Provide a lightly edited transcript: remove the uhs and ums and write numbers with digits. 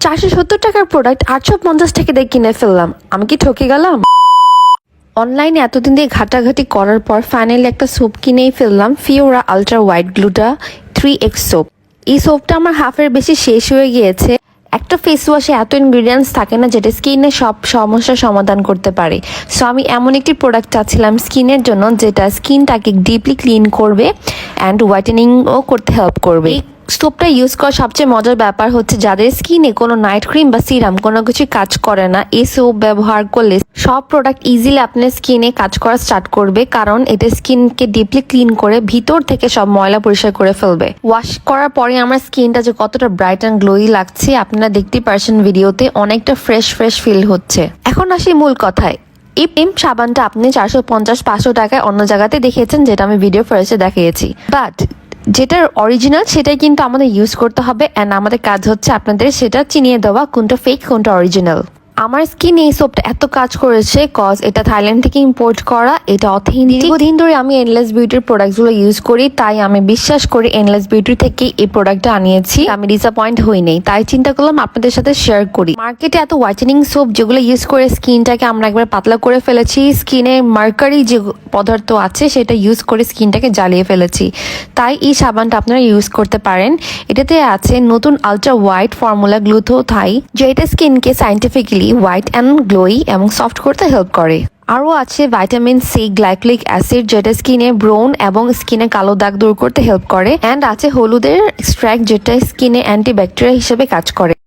470 টাকার প্রোডাক্ট 850 টাকা দিয়ে কিনে ফেললাম। আমি কি ঠকে গেলাম? অনলাইনে এতদিন দিয়ে ঘাটাঘাটি করার পর ফাইনালি একটা সোপ কিনেই ফেললাম, ফিওরা আলট্রা হোয়াইট গ্লুটা 3x সোপ। এই সোপটা আমার হাফের বেশি শেষ হয়ে গিয়েছে। একটা ফেস ওয়াশে এত ইনগ্রিডিয়েন্টস থাকে না যেটা স্কিনের সব সমস্যার সমাধান করতে পারে। সো আমি এমন একটি প্রোডাক্ট চাচ্ছিলাম স্কিনের জন্য যেটা স্কিনটাকে ডিপলি ক্লিন করবে অ্যান্ড হোয়াইটেনিংও করতে হেল্প করবে। সোপটা ইউজ করার সবচেয়ে মজার ব্যাপার হচ্ছে যাদের স্কিনে কোনো নাইট ক্রিম বা সিরাম কোনো কিছু কাজ করে না, এই সোপ ব্যবহার করলে সব প্রোডাক্ট ইজিলি আপনার স্কিনে কাজ করা স্টার্ট করবে, কারণ এটা স্কিনকে ডিপলি ক্লিন করে ভিতর থেকে সব ময়লা পরিষ্কার করে ফেলবে। ওয়াশ করার পরে আমার স্কিনটা যে কতটা ব্রাইট অ্যান্ড গ্লোই লাগছে আপনারা দেখতেই পারছেন ভিডিওতে, অনেকটা ফ্রেশ ফিল হচ্ছে। এখন আসি মূল কথায়। এই সাবানটা আপনি 450-500 টাকায় অন্য জায়গাতে দেখিয়েছেন, যেটা আমি ভিডিও ফার্স্টে দেখিয়েছি, বাট যেটার অরিজিনাল সেটাই কিন্তু আমাদের ইউজ করতে হবে অ্যান্ড আমাদের কাজ হচ্ছে আপনাদের সেটা চিনিয়ে দেওয়া কোনটা ফেক কোনটা অরিজিনাল। আমার স্কিনে এই সোপটা এত কাজ করেছে কজ এটা থাইল্যান্ড থেকে ইম্পোর্ট করা, এটা অথেন্টিক। দীর্ঘদিন ধরে আমি এনলেস বিউটির প্রোডাক্টগুলো ইউজ করি, তাই আমি বিশ্বাস করি এনলেস বিউটি থেকে এই প্রোডাক্টটা আনিয়েছি। আমি ডিসঅ্যাপয়েন্ট হই নাই, তাই চিন্তা করলাম আপনাদের সাথে শেয়ার করি। মার্কেটে এত হোয়াইটেনিং সোপ যেগুলো ইউজ করে স্কিনটাকে আমরা একবার পাতলা করে ফেলেছি, স্কিনে মার্কারি যে পদার্থ আছে সেটা ইউজ করে স্কিনটাকে জ্বালিয়ে ফেলেছি। তাই এই সাবানটা আপনারা ইউজ করতে পারেন। এটাতে আছে নতুন আলট্রা হোয়াইট ফর্মুলা গ্লুটোথাই, যেটা স্কিনকে সাইন্টিফিক্যালি হোয়াইট অ্যান্ড গ্লোই এবং সফট করতে হেল্প করে। আরও আছে ভাইটামিন সি গ্লাইকোলিক অ্যাসিড, যেটা স্কিনে ব্রোন এবং স্কিনে কালো দাগ দূর করতে হেল্প করে, অ্যান্ড আছে হলুদের এক্সট্র্যাক্ট, যেটা স্কিনে অ্যান্টিব্যাকটেরিয়া হিসেবে কাজ করে।